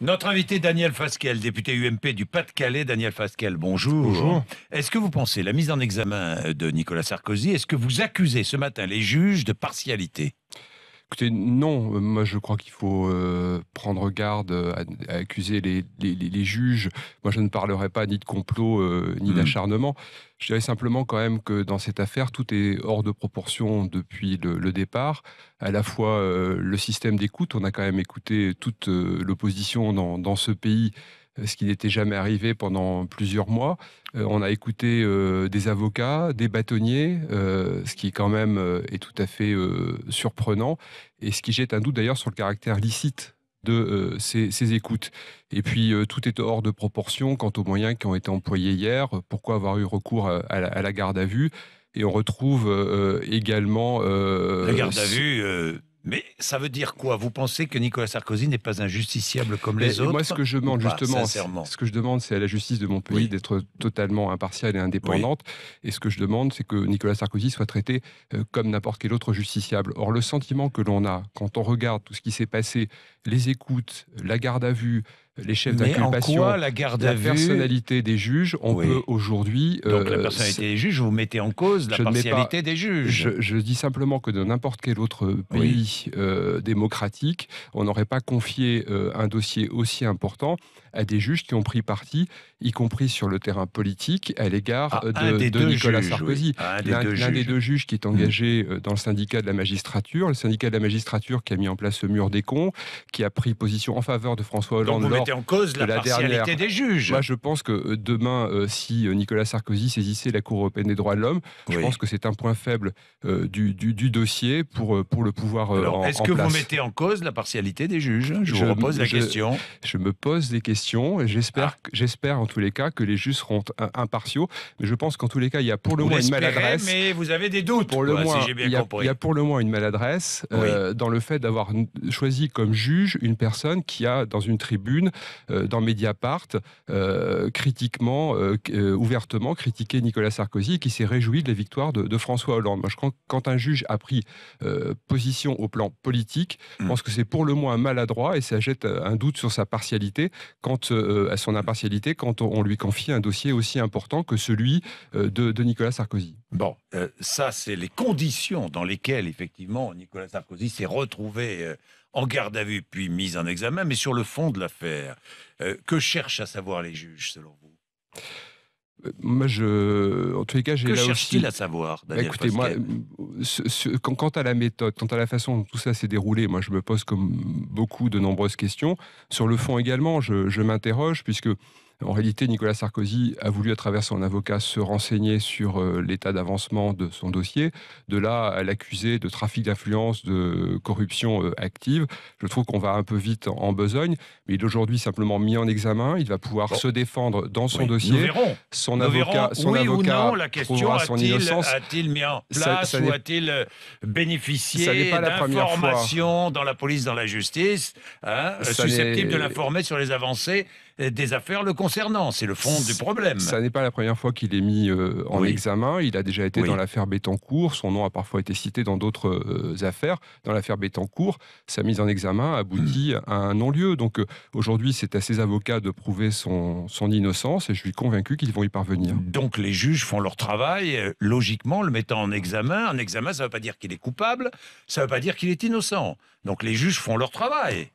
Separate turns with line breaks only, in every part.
Notre invité Daniel Fasquelle, député UMP du Pas-de-Calais. Daniel Fasquelle, bonjour.
Bonjour.
Est-ce que vous pensez la mise en examen de Nicolas Sarkozy, est-ce que vous accusez ce matin les juges de partialité?
Écoutez, non, moi je crois qu'il faut prendre garde à accuser les juges. Moi je ne parlerai pas ni de complot ni
Hmm.
d'acharnement. Je dirais simplement quand même que dans cette affaire, tout est hors de proportion depuis le départ. À la fois le système d'écoute, on a quand même écouté toute l'opposition dans ce pays, ce qui n'était jamais arrivé pendant plusieurs mois. On a écouté des avocats, des bâtonniers, ce qui quand même est tout à fait surprenant et ce qui jette un doute d'ailleurs sur le caractère licite de ces écoutes. Et puis tout est hors de proportion quant aux moyens qui ont été employés hier. Pourquoi avoir eu recours à la garde à vue? Et on retrouve également...
La garde à vue, mais ça veut dire quoi? Vous pensez que Nicolas Sarkozy n'est pas un justiciable comme les
Et moi, ce
autres?
que je
Ou
demande
pas,
justement,
sincèrement?
ce que je demande, c'est à la justice de mon pays
Oui,
d'être totalement impartiale et
oui.
indépendante. Et ce que je demande, c'est que Nicolas Sarkozy soit traité comme n'importe quel autre justiciable. Or, le sentiment que l'on a quand on regarde tout ce qui s'est passé, les écoutes, la garde à vue, les chefs
Mais en
d'inculpation,
quoi la garde à
la
vue?
personnalité des juges, on peut
Oui.
aujourd'hui...
Donc la personnalité des juges, vous mettez en cause la
je ne mets pas,
partialité des juges.
je dis simplement que dans n'importe quel autre
Oui.
pays démocratique, on n'aurait pas confié un dossier aussi important à des juges qui ont pris parti, y compris sur le terrain politique, à l'égard
À un des
de
deux
Nicolas
juges, oui.
Sarkozy.
À un des
L'un
deux
des
juges.
deux juges qui est
Hmm.
engagé dans le syndicat de la magistrature, le syndicat de la magistrature qui a mis en place le mur des cons, qui a pris position en faveur de François
Donc
Hollande
vous
lors
mettez en cause
de
la
la dernière.
partialité des juges.
Moi, je pense que demain, si Nicolas Sarkozy saisissait la Cour européenne des droits de l'homme, je
Oui.
pense que c'est un point faible du dossier pour le pouvoir
Alors, est-ce
en
que vous
place.
mettez en cause la partialité des juges? Je
Je,
vous repose la
je,
question.
je me pose des questions et
Ah,
j'espère en tous les cas que les juges seront impartiaux. Mais je pense qu'en tous les cas, il y a pour le
vous
moins une
l'espérez,
maladresse.
mais vous avez des doutes,
Pour le
quoi, si
moins,
j'ai bien
il y a
compris.
pour le moins une maladresse
Oui.
dans le fait d'avoir choisi comme juge une personne qui a, dans une tribune, dans Mediapart, critiquement, ouvertement critiqué Nicolas Sarkozy et qui s'est réjoui de la victoire de François Hollande. Moi, je crois que quand un juge a pris position au plan politique, je
Hmm.
pense que c'est pour le moins maladroit et ça jette un doute sur sa partialité, à son impartialité, quand on lui confie un dossier aussi important que celui de Nicolas Sarkozy.
Bon, ça, c'est les conditions dans lesquelles, effectivement, Nicolas Sarkozy s'est retrouvé en garde à vue puis mis en examen. Mais sur le fond de l'affaire, que cherchent à savoir les juges, selon vous?
Moi, en tous les cas, j'ai
Que
là
cherchent-ils
aussi.
à savoir,
Bah,
Daniel
écoutez, moi,
Fasquelle?
quant à la méthode, quant à la façon dont tout ça s'est déroulé, moi, je me pose comme beaucoup de nombreuses questions. Sur le fond également, je m'interroge, puisque en réalité, Nicolas Sarkozy a voulu, à travers son avocat, se renseigner sur l'état d'avancement de son dossier. De là à l'accuser de trafic d'influence, de corruption active, je trouve qu'on va un peu vite en besogne. Mais il est aujourd'hui simplement mis en examen. Il va pouvoir
Bon,
se défendre dans son
oui, nous
dossier.
verrons.
Son
Nous verrons,
avocat, son
oui ou non,
avocat
la question
prouvera son innocence.
a-t-il mis en
Ça,
place
ça
ou
n'est
a-t-il
ça n'est
bénéficié
pas la première fois.
d'informations dans la police, dans la justice, hein,
Ça
susceptibles de
n'est
l'informer sur les avancées des affaires le concernant? C'est le fond du problème.
ça n'est pas la première fois qu'il est mis en
Oui,
examen. Il a déjà été dans
oui.
l'affaire Bettencourt. Son nom a parfois été cité dans d'autres affaires. Dans l'affaire Bettencourt, sa mise en examen aboutit à un non-lieu. Donc aujourd'hui, c'est à ses avocats de prouver son innocence et je suis convaincu qu'ils vont y parvenir.
Donc les juges font leur travail, logiquement, le mettant en examen. En examen, ça ne veut pas dire qu'il est coupable, ça ne veut pas dire qu'il est innocent. Donc les juges font leur travail.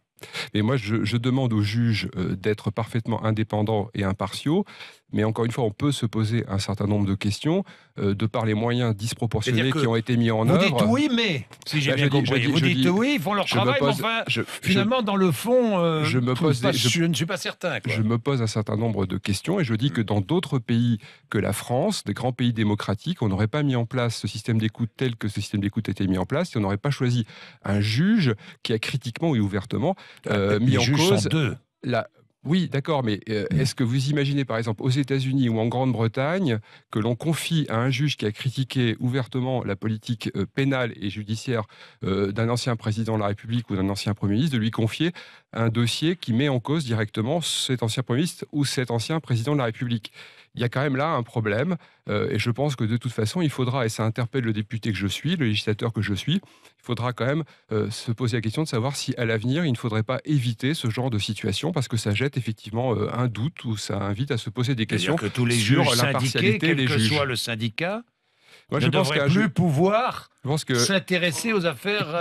Et moi, je demande aux juges d'être parfaitement indépendants et impartiaux. Mais encore une fois, on peut se poser un certain nombre de questions de par les moyens
C'est-à-dire
disproportionnés qui
que
ont été mis en
vous dites
œuvre.
oui, mais, si j'ai
Là,
bien compris, vous dites oui, ils font leur
je me
travail, mais
pose,
enfin,
je, je,
finalement, dans le fond,
je me pose des-
je ne suis pas certain,
je
quoi.
me pose un certain nombre de questions et je dis que dans d'autres pays que la France, des grands pays démocratiques, on n'aurait pas mis en place ce système d'écoute tel que ce système d'écoute a été mis en place si on n'aurait pas choisi un juge qui a critiquement et ouvertement mis
Les
en
juges sont
cause
deux.
la... Oui, d'accord, mais est-ce que vous imaginez, par exemple, aux États-Unis ou en Grande-Bretagne, que l'on confie à un juge qui a critiqué ouvertement la politique pénale et judiciaire d'un ancien président de la République ou d'un ancien Premier ministre, de lui confier un dossier qui met en cause directement cet ancien Premier ministre ou cet ancien président de la République. Il y a quand même là un problème, et je pense que de toute façon, il faudra, et ça interpelle le député que je suis, le législateur que je suis, il faudra quand même se poser la question de savoir si à l'avenir, il ne faudrait pas éviter ce genre de situation, parce que ça jette effectivement un doute, ou ça invite à se poser des questions
C'est-à-dire que tous les
sur
juges syndiqués,
l'impartialité
quel
des
que
juges.
soit le syndicat,
Moi,
ne
je pense
devraient plus pouvoir
je pense que
s'intéresser aux affaires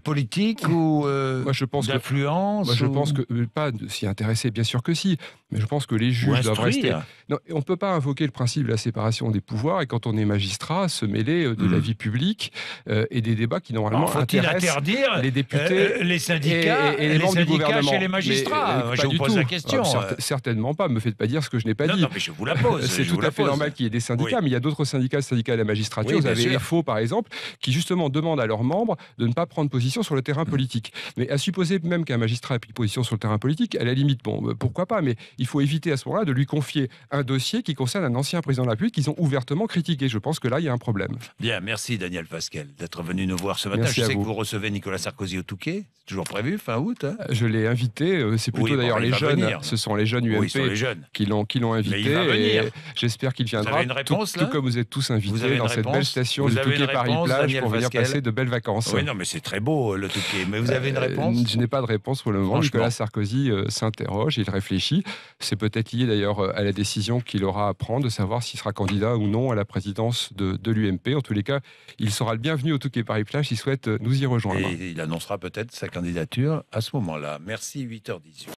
politiques ou
moi, je pense que
d'influence
Moi, je pense
ou,
que, pas de s'y intéresser, bien sûr que si, mais je pense que les
ou
juges doivent rester.
instruire.
Non, on ne peut pas invoquer le principe de la séparation des pouvoirs et quand on est magistrat, se mêler de la vie publique et des débats qui
Alors,
normalement
faut-il
intéressent
interdire
les députés
les syndicats,
et les membres du gouvernement.
chez les magistrats?
Mais
Je
pas
vous
du
pose
tout.
la question.
Certainement pas. Me faites pas dire ce que je n'ai pas
Non,
dit.
non, mais je vous la pose.
C'est
je
tout
vous
à
la
fait
pose.
normal qu'il y ait des syndicats,
Oui.
mais il y a d'autres syndicats de la magistrature.
Oui,
Vous
bien
avez
sûr.
FO, par exemple, qui justement demandent à leurs membres de ne pas prendre position sur le terrain politique. Mais à supposer même qu'un magistrat ait pris position sur le terrain politique, à la limite, bon, pourquoi pas, mais il faut éviter à ce moment-là de lui confier un dossier qui concerne un ancien président de la République qu'ils ont ouvertement critiqué. Je pense que là, il y a un problème.
Bien, merci Daniel Fasquelle d'être venu nous voir ce matin.
Merci
Je
à
sais
vous.
que vous recevez Nicolas Sarkozy au Touquet. C'est toujours prévu, fin août. Hein.
Je l'ai invité, c'est plutôt
Oui, bon,
d'ailleurs
il
les
va
jeunes,
venir.
ce sont les jeunes UMP
Oui, sur les jeunes.
qui l'ont invité.
Mais il va venir.
Et j'espère qu'il viendra.
avez une réponse,
tout
là
comme vous êtes tous
Vous avez
invités
une
dans cette
réponse
belle station
Vous
du
avez une
Touquet
réponse,
Paris-Plage
Daniel
pour venir
Fasquelle
passer de belles vacances.
Oui, non, mais c'est très beau le Touquet. Mais vous avez une réponse
Je n'ai pas de réponse pour le moment.
Franchement.
Nicolas Sarkozy s'interroge, il réfléchit. C'est peut-être lié d'ailleurs à la décision qu'il aura à prendre de savoir s'il sera candidat ou non à la présidence de l'UMP. En tous les cas, il sera le bienvenu au Touquet Paris-Plage s'il souhaite nous y rejoindre.
Et il annoncera peut-être sa candidature à ce moment-là. Merci, 8h18.